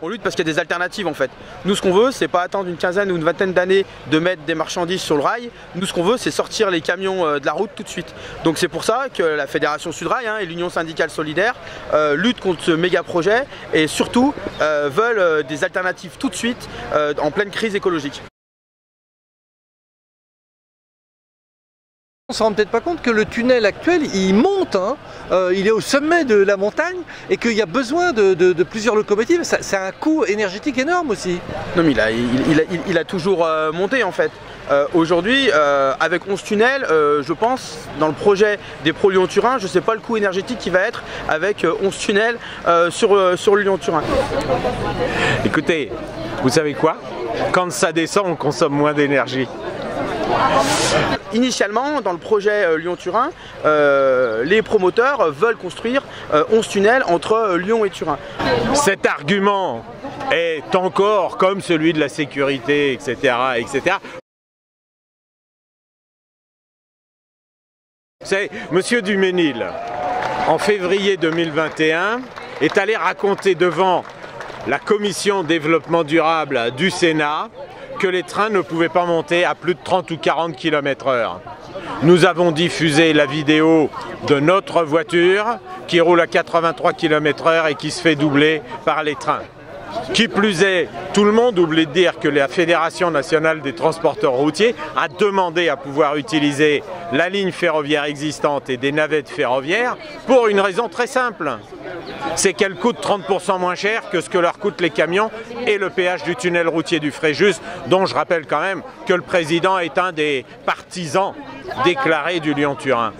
On lutte parce qu'il y a des alternatives en fait. Nous ce qu'on veut c'est pas attendre une quinzaine ou une vingtaine d'années de mettre des marchandises sur le rail. Nous ce qu'on veut c'est sortir les camions de la route tout de suite. Donc c'est pour ça que la Fédération Sudrail et l'Union syndicale solidaire luttent contre ce méga projet et surtout veulent des alternatives tout de suite en pleine crise écologique. On ne se rend peut-être pas compte que le tunnel actuel, il monte, hein, il est au sommet de la montagne et qu'il y a besoin de plusieurs locomotives. C'est un coût énergétique énorme aussi. Non mais il a toujours monté en fait. Aujourd'hui, avec 11 tunnels, je pense, dans le projet des Pro Lyon-Turin, je ne sais pas le coût énergétique qui va être avec 11 tunnels sur le Lyon-Turin. Écoutez, vous savez quoi? Quand ça descend, on consomme moins d'énergie. Initialement, dans le projet Lyon-Turin, les promoteurs veulent construire 11 tunnels entre Lyon et Turin. Cet argument est encore comme celui de la sécurité, etc., etc. C'est Monsieur Duménil, en février 2021, est allé raconter devant la commission développement durable du Sénat que les trains ne pouvaient pas monter à plus de 30 ou 40 km/h. Nous avons diffusé la vidéo de notre voiture qui roule à 83 km/h et qui se fait doubler par les trains. Qui plus est, tout le monde oublie de dire que la Fédération nationale des transporteurs routiers a demandé à pouvoir utiliser la ligne ferroviaire existante et des navettes ferroviaires pour une raison très simple. C'est qu'elles coûtent 30% moins cher que ce que leur coûtent les camions et le péage du tunnel routier du Fréjus, dont je rappelle quand même que le président est un des partisans déclarés du Lyon-Turin.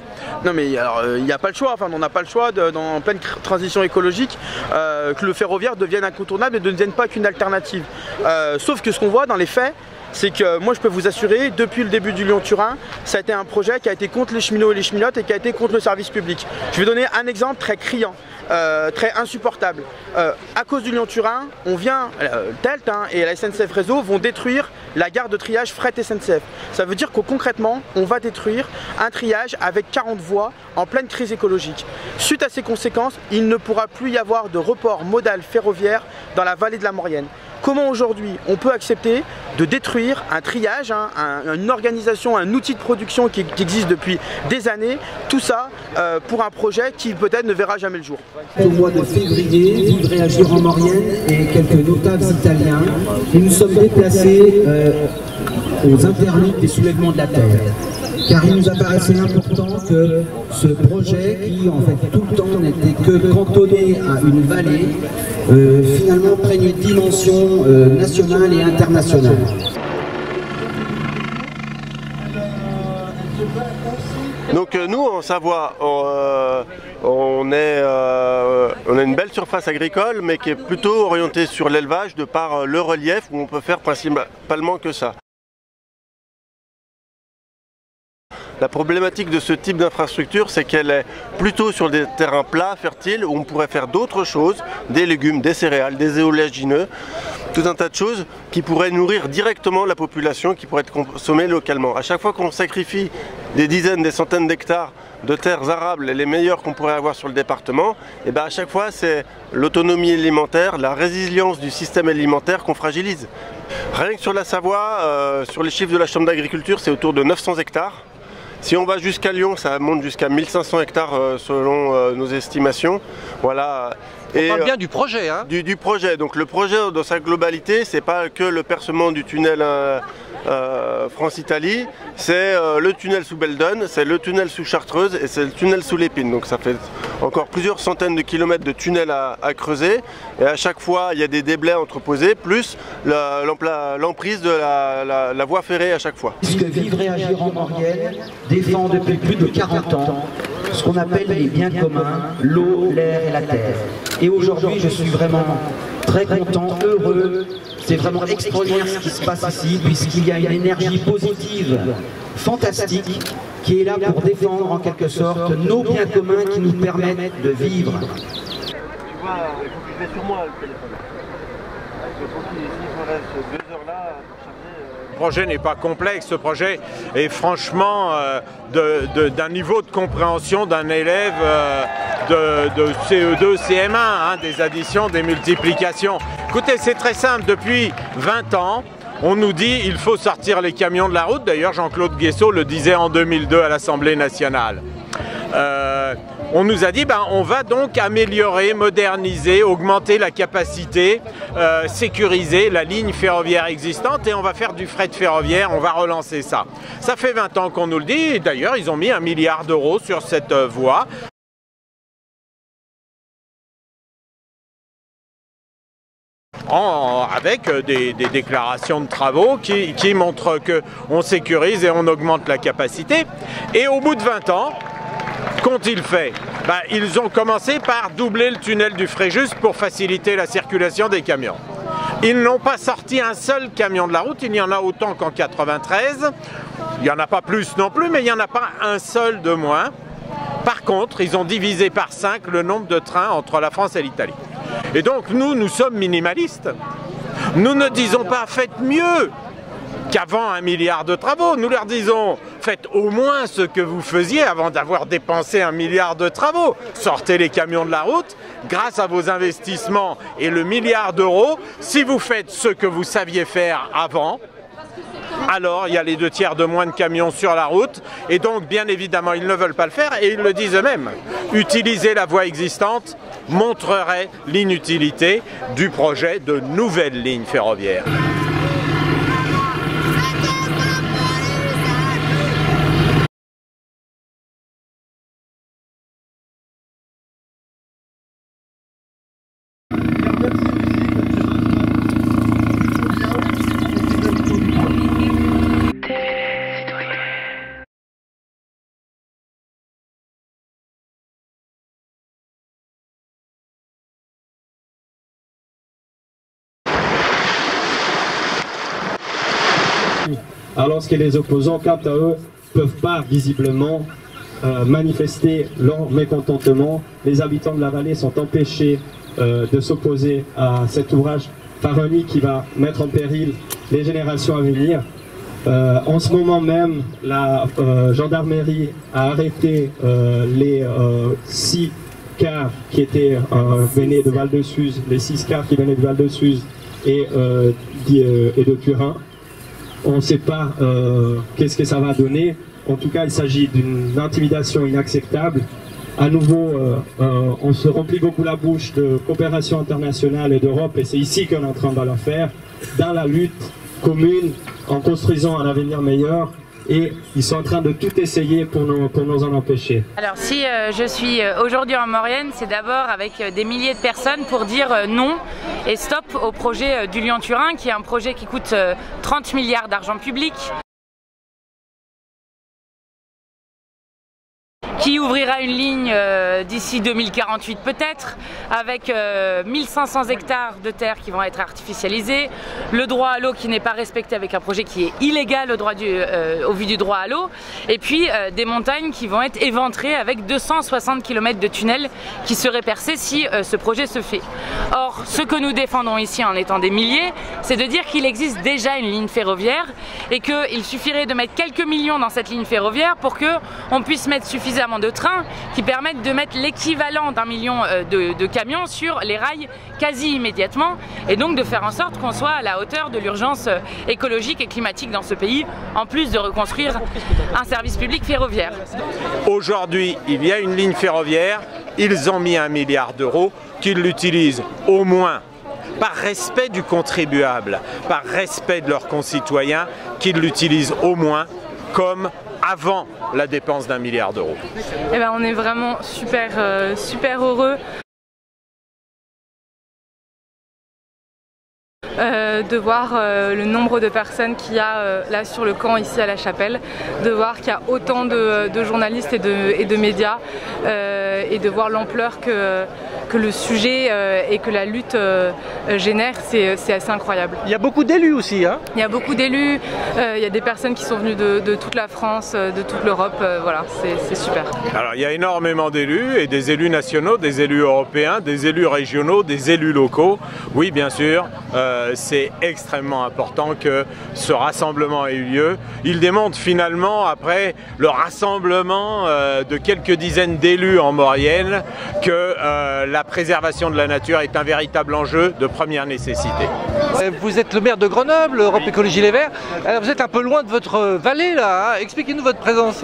Non mais alors il n'y a pas le choix, enfin on n'a pas le choix en pleine transition écologique que le ferroviaire devienne incontournable et ne devienne pas qu'une alternative. Sauf que ce qu'on voit dans les faits, c'est que moi je peux vous assurer, depuis le début du Lyon-Turin, ça a été un projet qui a été contre les cheminots et les cheminotes et qui a été contre le service public. Je vais donner un exemple très criant. Très insupportable. À cause du Lyon-Turin, on vient, Telt et la SNCF Réseau vont détruire la gare de triage fret SNCF. Ça veut dire que concrètement, on va détruire un triage avec 40 voies en pleine crise écologique. Suite à ces conséquences, il ne pourra plus y avoir de report modal ferroviaire dans la vallée de la Maurienne. Comment aujourd'hui on peut accepter de détruire un triage, une organisation, un outil de production qui existe depuis des années, tout ça pour un projet qui peut-être ne verra jamais le jour. Au mois de février, Vivre et Agir en Maurienne et quelques notables italiens, nous nous sommes déplacés aux interludes des soulèvements de la terre. Car il nous apparaissait important que ce projet, qui en fait tout le temps n'était que cantonné à une vallée, finalement prenne une dimension nationale et internationale. Donc nous en Savoie, on a une belle surface agricole mais qui est plutôt orientée sur l'élevage de par le relief où on peut faire principalement que ça. La problématique de ce type d'infrastructure, c'est qu'elle est plutôt sur des terrains plats, fertiles, où on pourrait faire d'autres choses, des légumes, des céréales, des éolagineux, tout un tas de choses qui pourraient nourrir directement la population, qui pourraient être consommées localement. À chaque fois qu'on sacrifie des dizaines, des centaines d'hectares de terres arables, les meilleures qu'on pourrait avoir sur le département, et bien à chaque fois c'est l'autonomie alimentaire, la résilience du système alimentaire qu'on fragilise. Rien que sur la Savoie, sur les chiffres de la Chambre d'agriculture, c'est autour de 900 hectares. Si on va jusqu'à Lyon, ça monte jusqu'à 1500 hectares selon nos estimations. Voilà. On parle bien du projet, hein ? Du projet. Donc le projet dans sa globalité, c'est pas que le percement du tunnel France-Italie, c'est le tunnel sous Beldon, c'est le tunnel sous Chartreuse et c'est le tunnel sous l'Épine. Donc ça fait encore plusieurs centaines de kilomètres de tunnels à creuser. Et à chaque fois, il y a des déblais entreposés, plus l'emprise de la voie ferrée à chaque fois. Puisque Vivre et Agir en Maurienne défend depuis plus de 40 ans ce qu'on appelle les biens communs, l'eau, l'air et la terre. Et aujourd'hui, je suis vraiment très content, heureux. C'est vraiment extraordinaire ce qui se passe ici, puisqu'il y a une énergie positive, fantastique, qui est là pour défendre en quelque sorte nos biens communs qui nous permettent de vivre. Tu vois, il faut que je mette sur moi le téléphone. Il faut qu'il me reste 2 heures là pour charger. projet n'est pas complexe, ce projet est franchement d'un niveau de compréhension d'un élève de CE2, CM1, hein, des additions, des multiplications. Écoutez, c'est très simple, depuis 20 ans, on nous dit qu'il faut sortir les camions de la route. D'ailleurs, Jean-Claude Guessot le disait en 2002 à l'Assemblée nationale. On nous a dit on va donc améliorer, moderniser, augmenter la capacité, sécuriser la ligne ferroviaire existante et on va faire du fret ferroviaire, on va relancer ça. Ça fait 20 ans qu'on nous le dit, d'ailleurs ils ont mis 1 milliard d'euros sur cette voie. Avec des déclarations de travaux qui montrent qu'on sécurise et on augmente la capacité. Et au bout de 20 ans, qu'ont-ils fait? Ils ont commencé par doubler le tunnel du Fréjus pour faciliter la circulation des camions. Ils n'ont pas sorti un seul camion de la route, il y en a autant qu'en 93. Il n'y en a pas plus non plus, mais il n'y en a pas un seul de moins. Par contre, ils ont divisé par 5 le nombre de trains entre la France et l'Italie. Et donc nous sommes minimalistes. Nous ne disons pas faites mieux qu'avant 1 milliard de travaux. Nous leur disons faites au moins ce que vous faisiez avant d'avoir dépensé 1 milliard de travaux. Sortez les camions de la route grâce à vos investissements et le milliard d'euros. Si vous faites ce que vous saviez faire avant, alors il y a les 2/3 de moins de camions sur la route et donc bien évidemment ils ne veulent pas le faire et ils le disent eux-mêmes. Utiliser la voie existante montrerait l'inutilité du projet de nouvelles lignes ferroviaires. Alors que les opposants, quant à eux, ne peuvent pas visiblement manifester leur mécontentement. Les habitants de la vallée sont empêchés de s'opposer à cet ouvrage pharaonique qui va mettre en péril les générations à venir. En ce moment même, la gendarmerie a arrêté les 6 cars qui venaient de Val-de-Suse, les 6 cars qui venaient de Val-de-Suse et de Turin. On ne sait pas qu'est-ce que ça va donner. En tout cas, il s'agit d'une intimidation inacceptable. À nouveau, on se remplit beaucoup la bouche de coopération internationale et d'Europe, et c'est ici qu'on est en train de la faire, dans la lutte commune, en construisant un avenir meilleur. Et ils sont en train de tout essayer pour nous en empêcher. Alors si je suis aujourd'hui en Maurienne, c'est d'abord avec des milliers de personnes pour dire non et stop au projet du Lyon-Turin, qui est un projet qui coûte 30 milliards d'argent public, qui ouvrira une ligne d'ici 2048 peut-être, avec 1500 hectares de terre qui vont être artificialisés, le droit à l'eau qui n'est pas respecté avec un projet qui est illégal au vu du droit à l'eau, et puis des montagnes qui vont être éventrées avec 260 km de tunnels qui seraient percés si ce projet se fait. Or, ce que nous défendons ici en étant des milliers, c'est de dire qu'il existe déjà une ligne ferroviaire et qu'il suffirait de mettre quelques millions dans cette ligne ferroviaire pour qu'on puisse mettre suffisamment de trains qui permettent de mettre l'équivalent d'1 million de camions sur les rails quasi immédiatement, et donc de faire en sorte qu'on soit à la hauteur de l'urgence écologique et climatique dans ce pays, en plus de reconstruire un service public ferroviaire. Aujourd'hui, il y a une ligne ferroviaire, ils ont mis 1 milliard d'euros, qu'ils l'utilisent au moins par respect du contribuable, par respect de leurs concitoyens, qu'ils l'utilisent au moins comme avant la dépense d'1 milliard d'euros. Eh ben, on est vraiment super heureux de voir le nombre de personnes qu'il y a là sur le camp ici à la Chapelle, de voir qu'il y a autant de journalistes et de médias, et de voir l'ampleur que que le sujet et que la lutte génère, c'est assez incroyable. Il y a beaucoup d'élus aussi, hein? Il y a beaucoup d'élus, il y a des personnes qui sont venues de toute la France, de toute l'Europe, voilà, c'est super. Alors il y a énormément d'élus, et des élus nationaux, des élus européens, des élus régionaux, des élus locaux. Oui, bien sûr, c'est extrêmement important que ce rassemblement ait eu lieu. Il démontre finalement, après le rassemblement de quelques dizaines d'élus en Maurienne, que la préservation de la nature est un véritable enjeu de première nécessité. Vous êtes le maire de Grenoble, Europe Écologie Les Verts. Alors vous êtes un peu loin de votre vallée là, hein? Expliquez-nous votre présence.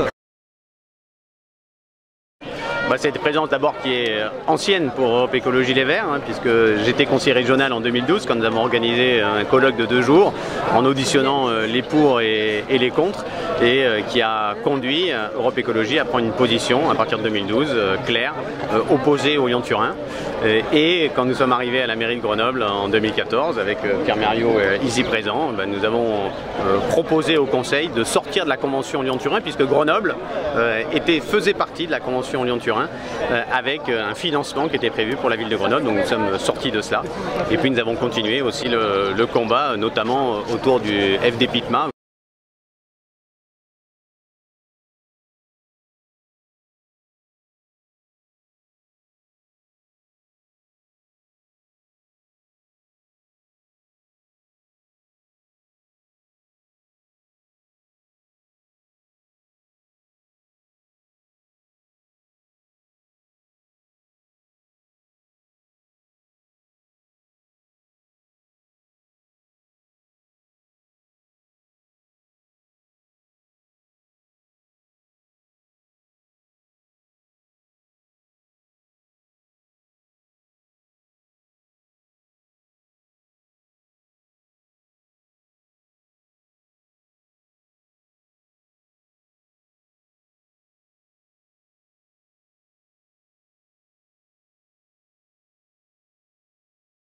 C'est une présence d'abord qui est ancienne pour Europe Écologie Les Verts, hein, puisque j'étais conseiller régional en 2012 quand nous avons organisé un colloque de 2 jours en auditionnant les pour et les contre, et qui a conduit Europe Écologie à prendre une position à partir de 2012 claire, opposée au Lyon-Turin. Et quand nous sommes arrivés à la mairie de Grenoble en 2014 avec Pierre Mériot ici présent, nous avons proposé au Conseil de sortir de la convention Lyon-Turin, puisque Grenoble faisait partie de la convention Lyon-Turin avec un financement qui était prévu pour la ville de Grenoble. Donc nous sommes sortis de cela. Et puis nous avons continué aussi le combat, notamment autour du FDPITMA.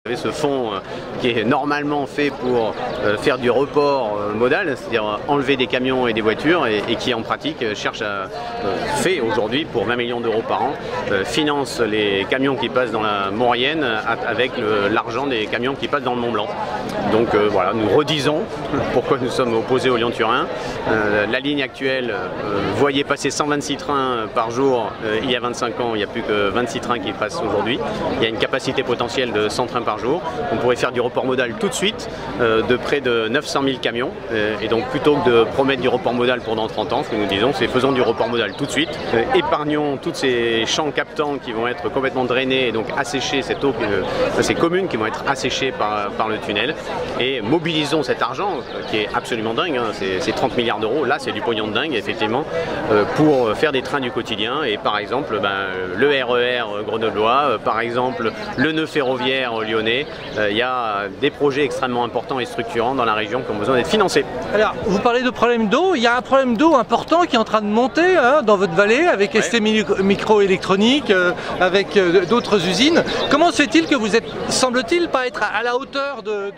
Vous avez ce fonds qui est normalement fait pour faire du report modal, c'est-à-dire enlever des camions et des voitures, et qui en pratique fait aujourd'hui pour 20 millions d'euros par an, finance les camions qui passent dans la Maurienne avec l'argent des camions qui passent dans le Mont-Blanc. Donc voilà, nous redisons pourquoi nous sommes opposés au Lyon-Turin. La ligne actuelle voyait passer 126 trains par jour il y a 25 ans, il n'y a plus que 26 trains qui passent aujourd'hui. Il y a une capacité potentielle de 100 trains par jour. On pourrait faire du report modal tout de suite de près de 900 000 camions. Et donc plutôt que de promettre du report modal pour dans 30 ans, ce que nous disons, c'est faisons du report modal tout de suite. Épargnons tous ces champs captants qui vont être complètement drainés et donc assécher cette eau, ces communes qui vont être asséchées par le tunnel. Et mobilisons cet argent qui est absolument dingue, hein, c'est 30 milliards d'euros, là c'est du pognon de dingue effectivement, pour faire des trains du quotidien. Et par exemple le RER grenoblois, par exemple le nœud ferroviaire lyonnais. Il y a des projets extrêmement importants et structurants dans la région qui ont besoin d'être financés. Alors, vous parlez de problème d'eau, il y a un problème d'eau important qui est en train de monter dans votre vallée avec ST Microélectronique, avec d'autres usines. Comment se fait-il que vous êtes, semble-t-il, pas être à la hauteur de...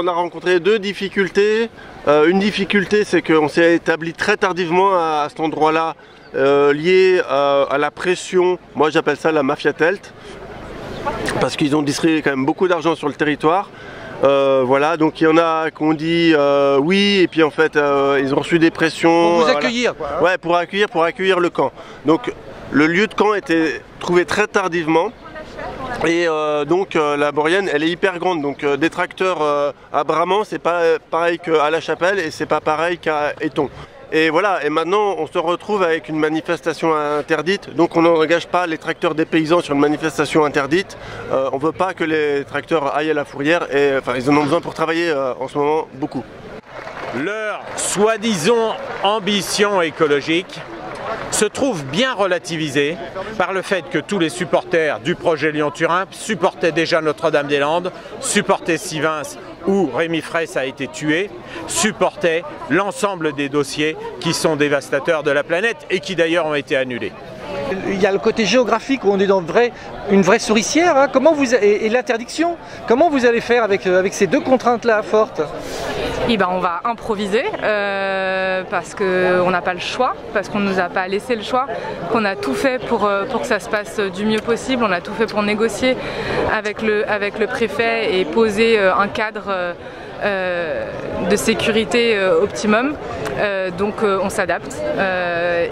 On a rencontré 2 difficultés. Une difficulté, c'est qu'on s'est établi très tardivement à cet endroit-là, lié à la pression, moi j'appelle ça la mafia telt, parce qu'ils ont distribué quand même beaucoup d'argent sur le territoire. Voilà, donc il y en a qui ont dit oui, et puis en fait ils ont reçu des pressions. Pour vous accueillir, quoi, hein. Ouais, pour accueillir le camp. Donc le lieu de camp était trouvé très tardivement. Et donc la Maurienne, elle est hyper grande, donc des tracteurs à Bramant, c'est pas pareil qu'à La Chapelle et c'est pas pareil qu'à Éton. Et voilà, et maintenant on se retrouve avec une manifestation interdite, donc on n'engage pas les tracteurs des paysans sur une manifestation interdite. On veut pas que les tracteurs aillent à la fourrière, et enfin ils en ont besoin pour travailler en ce moment beaucoup. Leur soi-disant ambition écologique se trouve bien relativisé par le fait que tous les supporters du projet Lyon-Turin supportaient déjà Notre-Dame-des-Landes, supportaient Sivins où Rémi Fraisse a été tué, supportaient l'ensemble des dossiers qui sont dévastateurs de la planète et qui d'ailleurs ont été annulés. Il y a le côté géographique où on est dans une vraie souricière, hein. Et l'interdiction. Comment vous allez faire avec ces deux contraintes-là fortes? On va improviser parce qu'on n'a pas le choix, parce qu'on ne nous a pas laissé le choix, qu'on a tout fait pour que ça se passe du mieux possible, on a tout fait pour négocier avec le préfet et poser un cadre de sécurité optimum. Donc on s'adapte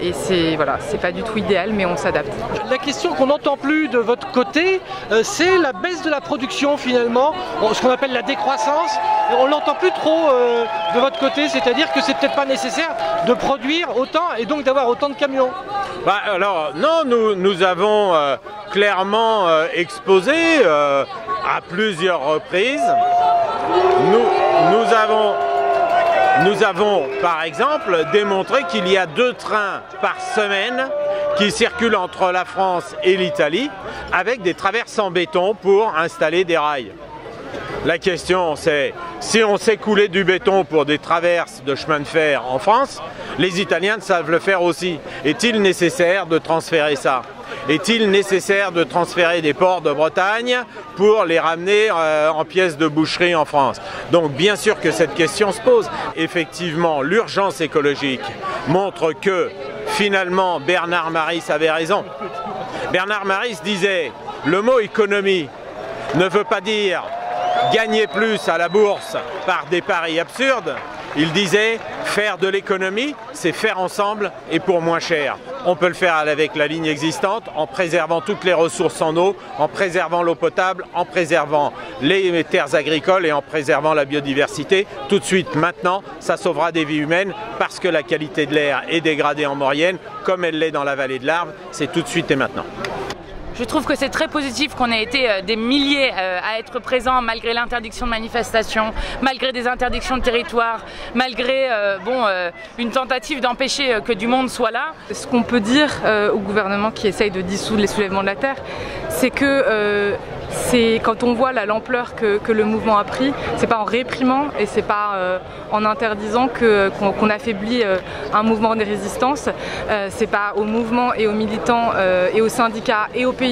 et c'est pas du tout idéal, mais on s'adapte. La question qu'on n'entend plus de votre côté, c'est la baisse de la production finalement, ce qu'on appelle la décroissance. On l'entend plus trop de votre côté, c'est-à-dire que c'est peut-être pas nécessaire de produire autant et donc d'avoir autant de camions. Alors non, nous avons clairement exposé à plusieurs reprises. Nous avons par exemple démontré qu'il y a 2 trains par semaine qui circulent entre la France et l'Italie avec des traverses en béton pour installer des rails. La question c'est, si on sait couler du béton pour des traverses de chemin de fer en France, les Italiens savent le faire aussi. Est-il nécessaire de transférer ça ? Est-il nécessaire de transférer des ports de Bretagne pour les ramener en pièces de boucherie en France? Donc bien sûr que cette question se pose. Effectivement, l'urgence écologique montre que finalement Bernard Maris avait raison. Bernard Maris disait « Le mot économie ne veut pas dire gagner plus à la bourse par des paris absurdes ». Il disait « Faire de l'économie, c'est faire ensemble et pour moins cher ». On peut le faire avec la ligne existante, en préservant toutes les ressources en eau, en préservant l'eau potable, en préservant les terres agricoles et en préservant la biodiversité. Tout de suite, maintenant, ça sauvera des vies humaines parce que la qualité de l'air est dégradée en Maurienne, comme elle l'est dans la vallée de l'Arve. C'est tout de suite et maintenant. Je trouve que c'est très positif qu'on ait été des milliers à être présents malgré l'interdiction de manifestation, malgré des interdictions de territoire, malgré une tentative d'empêcher que du monde soit là. Ce qu'on peut dire au gouvernement qui essaye de dissoudre les soulèvements de la terre, c'est que quand on voit l'ampleur que le mouvement a pris, c'est pas en réprimant et c'est pas en interdisant qu'on affaiblit un mouvement de résistance. C'est pas aux mouvements et aux militants et aux syndicats et aux paysans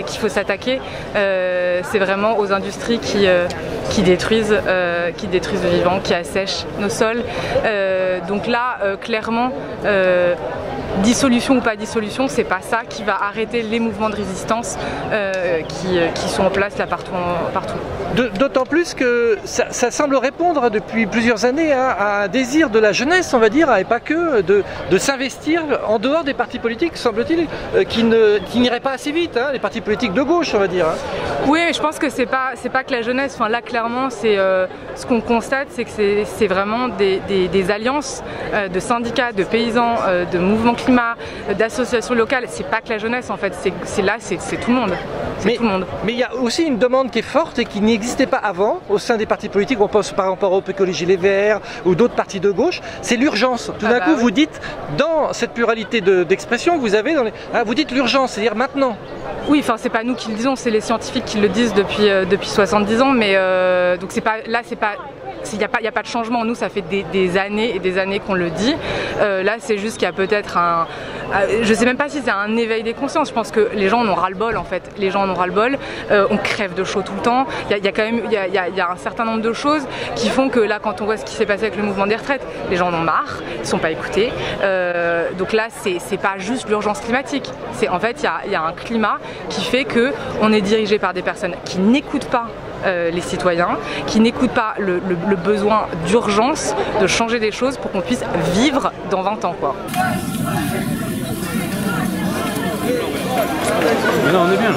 qu'il faut s'attaquer. C'est vraiment aux industries qui détruisent le vivant, qui assèchent nos sols. Donc là, clairement, dissolution ou pas dissolution, c'est pas ça qui va arrêter les mouvements de résistance qui sont en place là partout. D'autant plus que ça semble répondre depuis plusieurs années à un désir de la jeunesse, on va dire, et pas que, de s'investir en dehors des partis politiques, semble-t-il, qui n'iraient pas assez vite, les partis politiques de gauche, on va dire. Oui, mais je pense que c'est pas que la jeunesse. Enfin, là, clairement, c'est ce qu'on constate, c'est que c'est vraiment des alliances de syndicats, de paysans, de mouvements climat, d'associations locales. C'est pas que la jeunesse, en fait. C'est tout le monde. Mais il y a aussi une demande qui est forte et qui n'existait pas avant au sein des partis politiques. On pense par exemple à Europe Écologie Les Verts ou d'autres partis de gauche. C'est l'urgence. Tout d'un coup, vous dites, dans cette pluralité d'expression que vous avez, vous dites l'urgence, c'est-à-dire maintenant. Oui, enfin, c'est pas nous qui le disons, c'est les scientifiques qui le disent depuis 70 ans. Mais donc il n'y a pas de changement. Nous, ça fait des années et des années qu'on le dit. Là, c'est juste qu'il y a peut-être je sais même pas si c'est un éveil des consciences. Je pense que les gens en ont ras-le-bol, en fait. Les gens en ont ras-le-bol. On crève de chaud tout le temps. Il y a un certain nombre de choses qui font que là, quand on voit ce qui s'est passé avec le mouvement des retraites, les gens en ont marre, ils sont pas écoutés. Donc là, c'est pas juste l'urgence climatique. En fait, il y a un climat qui fait que on est dirigé par des personnes qui n'écoutent pas les citoyens, qui n'écoutent pas le besoin d'urgence de changer des choses pour qu'on puisse vivre dans 20 ans, quoi. Non, on est bien.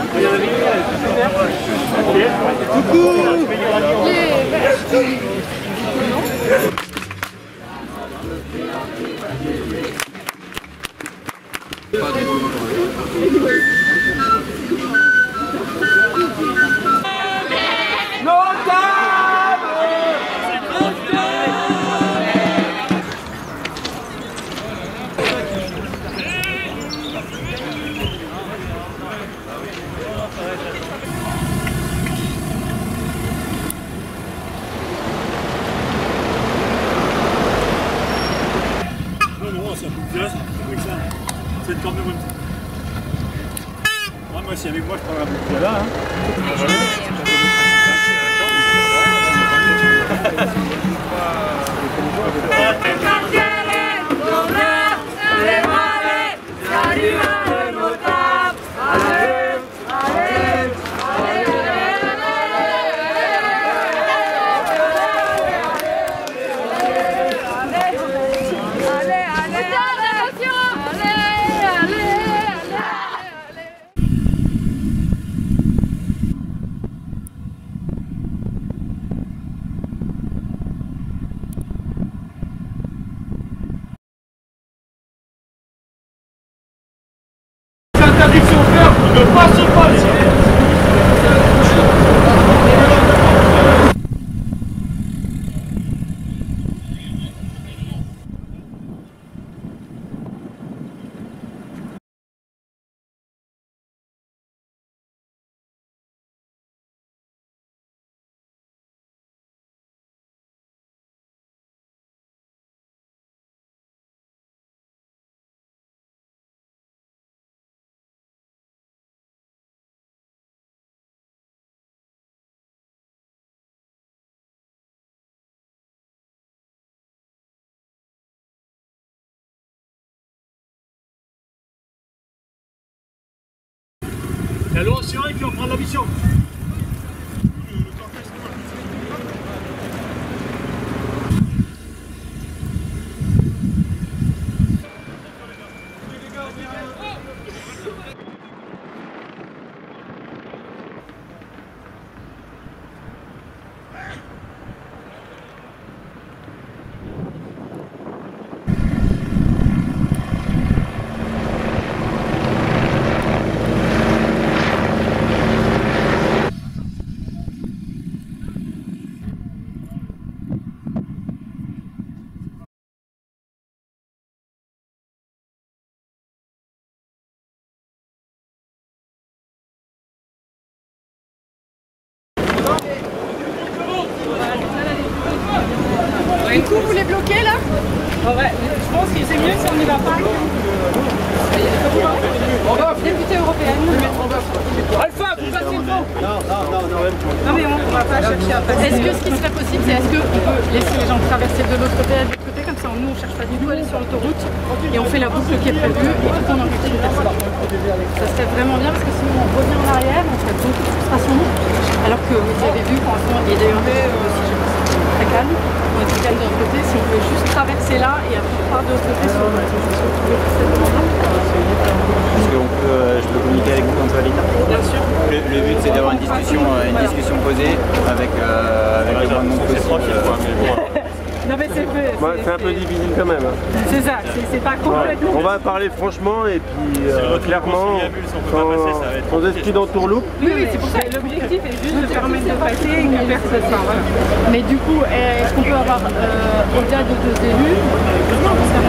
si avec moi je prends un bout de là. Interdiction ferme, ne passez pas les La loi assurée qui en prend la mission. Du coup, vous les bloquez là? Ouais, je pense que c'est mieux si on n'y va pas. Députée européenne. Alpha, vous passez le temps. Non, mais on va pas chercher à passer. Est-ce que ce qui serait possible, c'est est-ce qu'on peut laisser les gens traverser de l'autre côté à l'autre côté, comme ça nous on cherche pas du tout à aller sur l'autoroute et on fait la boucle qui est prévue et tout en embêtant les personnes. Ça serait vraiment bien parce que sinon on revient en arrière, on ferait beaucoup de frustration. Alors que vous avez vu, pour l'instant, et d'ailleurs aussi j'ai pensé que c'était très calme. On est calme de l'autre côté, si on pouvait juste traverser là et après part de l'autre côté sur le Est-ce que je peux communiquer avec vous quand ça va vite? Bien sûr. Le but c'est d'avoir une discussion posée avec le moins de monde possible. Non mais c'est un peu difficile quand même. C'est ça, c'est pas complètement... On va parler franchement et puis clairement, sans esprit d'entourloupe. Oui, c'est pour ça. L'objectif est juste de permettre de passer et que personne... Voilà. Mais du coup, est-ce qu'on peut avoir au-delà de 2 élus, non, parce qu'on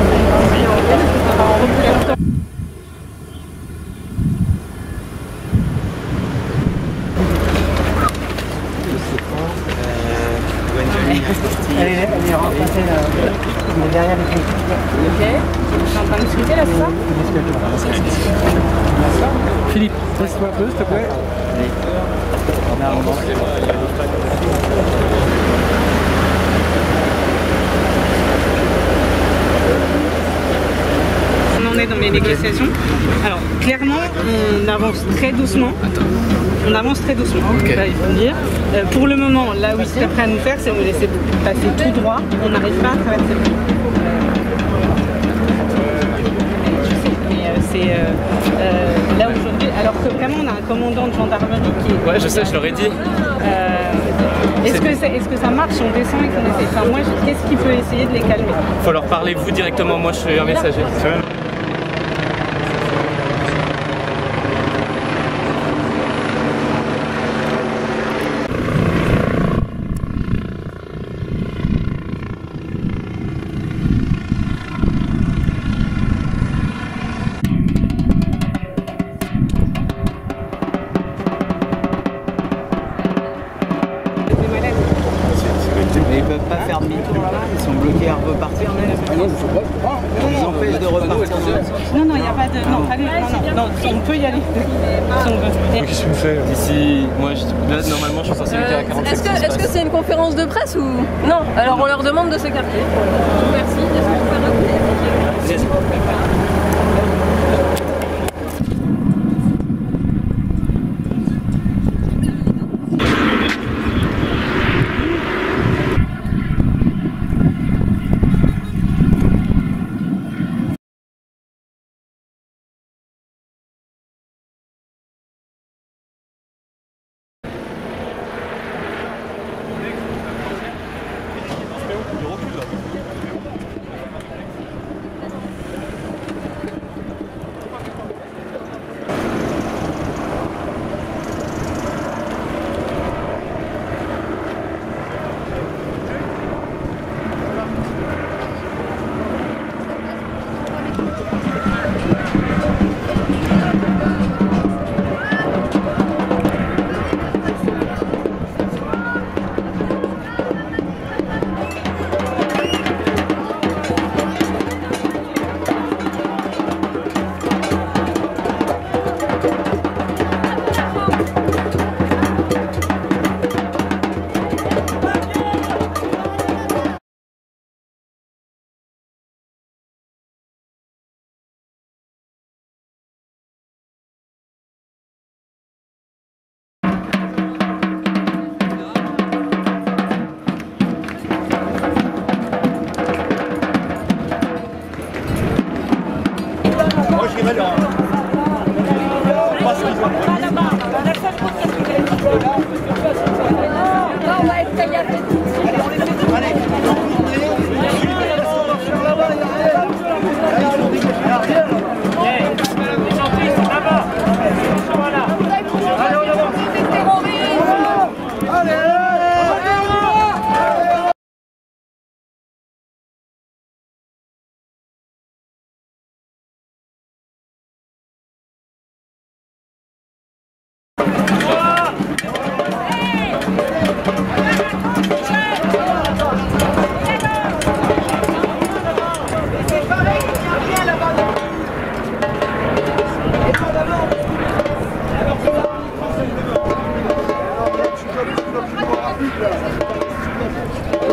va en reculer longtemps. Elle est rencontrée derrière les filles. Ok. Je suis en train de discuter là, c'est ça? Philippe, laisse-moi un peu, s'il te plaît. On en est dans les négociations. Alors, clairement, on avance très doucement. On avance très doucement, ça, il faut le dire. Pour le moment, là où ils seraient prêts à nous faire, c'est nous laisser passer tout droit. On n'arrive pas à traverser le pays. C'est là aujourd'hui, alors que vraiment on a un commandant de gendarmerie qui est... Ouais, je sais, je leur ai dit. Est-ce que ça marche, on descend et qu'on essaie? Enfin, moi, qu'est-ce qui peut essayer de les calmer? Faut leur parler vous directement, moi je suis un messager. Mais ils peuvent pas faire demi-tour là, ils sont bloqués. peut partir, mais non, on nous empêche de repartir. Non, non, il n'y a pas de... Non, allez, non, on peut y aller. Si on veut. Qu'est-ce que tu me fais ici? Moi, là, normalement, je suis censé lutter à 47. Est-ce que c'est une conférence de presse ou... Non, alors on leur demande de s'écarter. Merci, est-ce qu'on peut rappeler?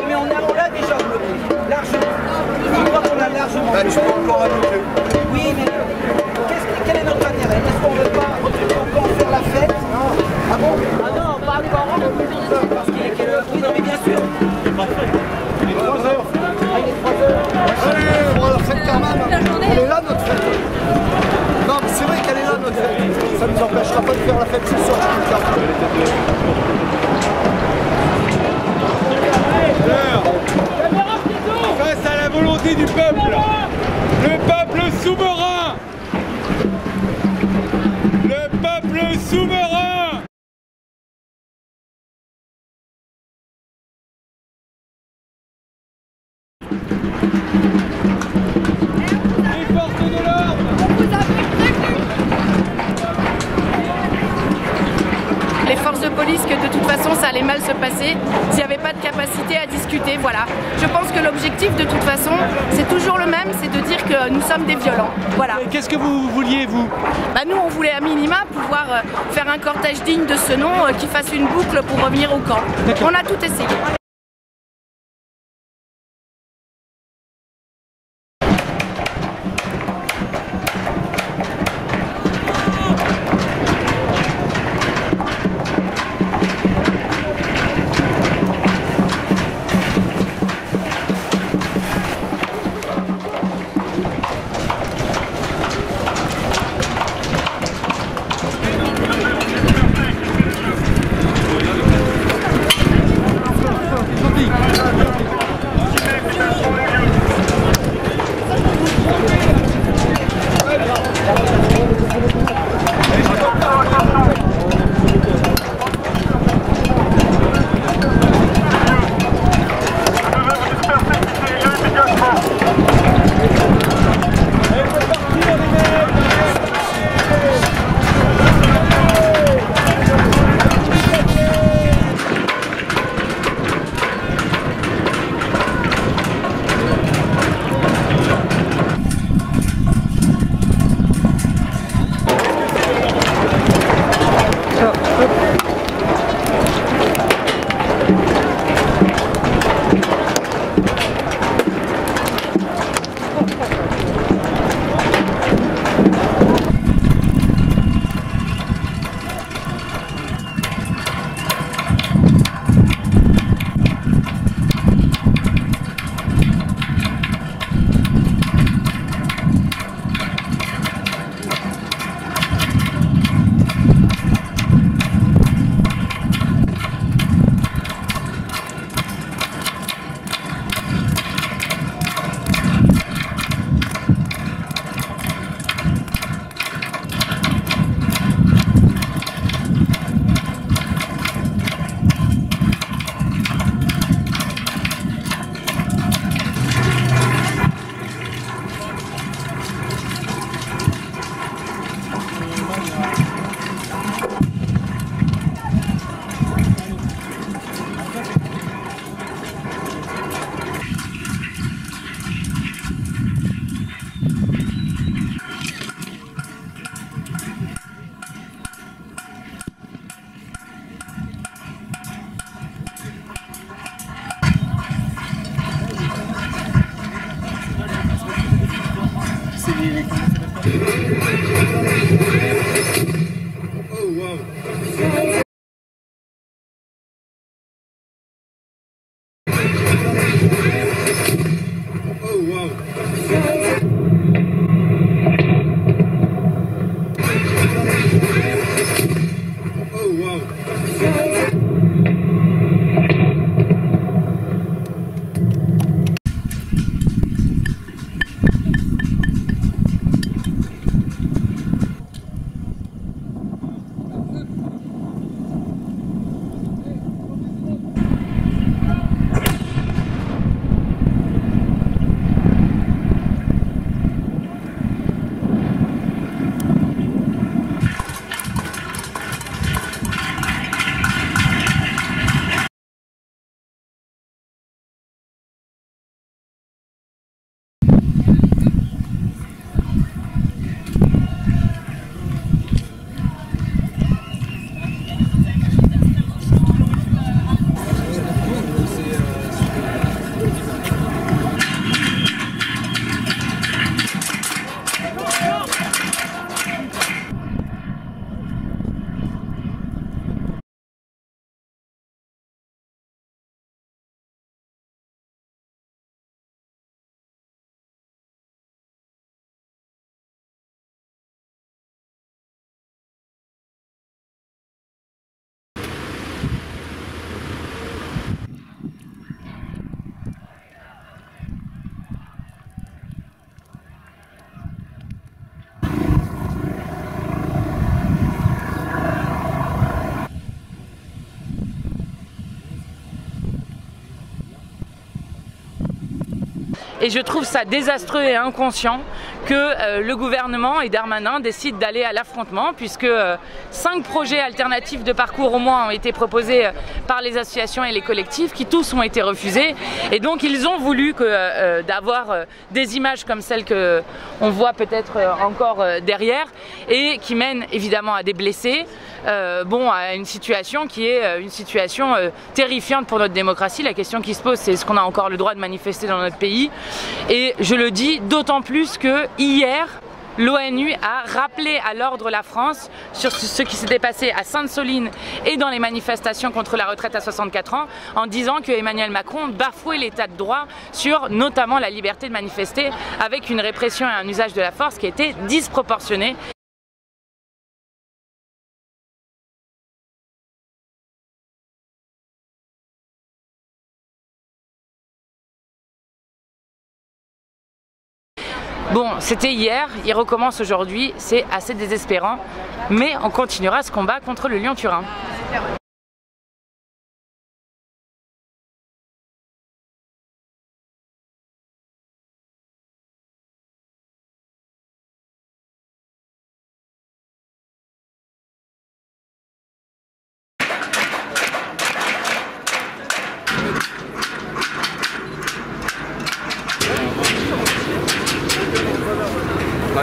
Mais on l'a déjà bloqué, largement. Je crois qu'on l'a largement bloqué. Tu peux encore ajouter. Oui, mais quel est notre intérêt? Est-ce qu'on ne veut pas encore faire la fête? Ah bon? Ah non, pas encore. Parce qu'il est quelle heure? Oui, non mais bien sûr. Il est 3 heures. Ah, il est 3 heures. Allez, on va la fête quand même. Elle est là notre fête. Non, mais c'est vrai qu'elle est là notre fête. Ça ne nous empêchera pas de faire la fête ce soir. Face à la volonté du peuple, le peuple souverain, le peuple souverain. Les forces de l'ordre. Les forces de police que de toute façon ça allait mal se passer s'il n'y avait pas de capacité à discuter, voilà. Je pense que l'objectif de toute façon c'est toujours le même, c'est de dire que nous sommes des violents, voilà. Qu'est-ce que vous vouliez vous? Bah nous on voulait à minima pouvoir faire un cortège digne de ce nom qui fasse une boucle pour revenir au camp. On a tout essayé. Et je trouve ça désastreux et inconscient que le gouvernement et Darmanin décident d'aller à l'affrontement, puisque 5 projets alternatifs de parcours au moins ont été proposés par les associations et les collectifs, qui tous ont été refusés. Et donc ils ont voulu d'avoir des images comme celles qu'on voit peut-être encore derrière, et qui mènent évidemment à des blessés, à une situation qui est une situation terrifiante pour notre démocratie. La question qui se pose, c'est est-ce qu'on a encore le droit de manifester dans notre pays? Et je le dis d'autant plus que hier, l'ONU a rappelé à l'ordre la France sur ce qui s'était passé à Sainte-Soline et dans les manifestations contre la retraite à 64 ans, en disant que Emmanuel Macron bafouait l'état de droit sur notamment la liberté de manifester, avec une répression et un usage de la force qui était disproportionné. Bon, c'était hier, il recommence aujourd'hui, c'est assez désespérant, mais on continuera ce combat contre le Lyon-Turin.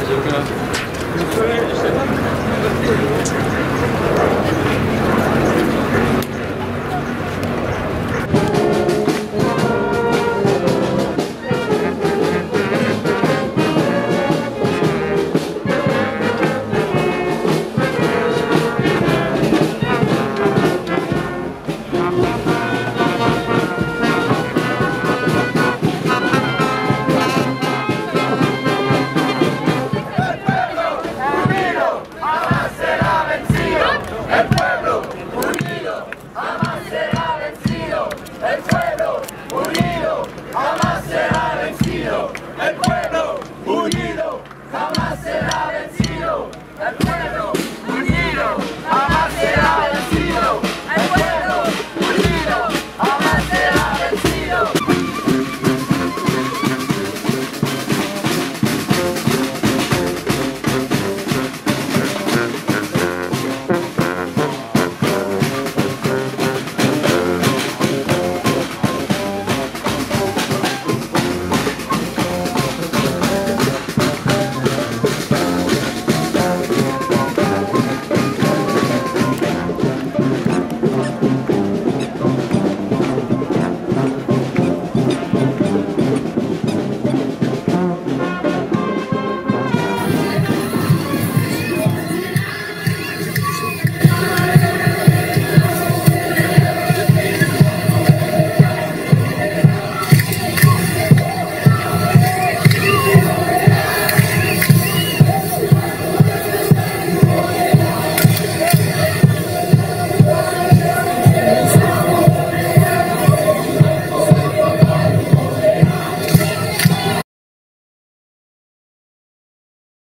J'ai aucun...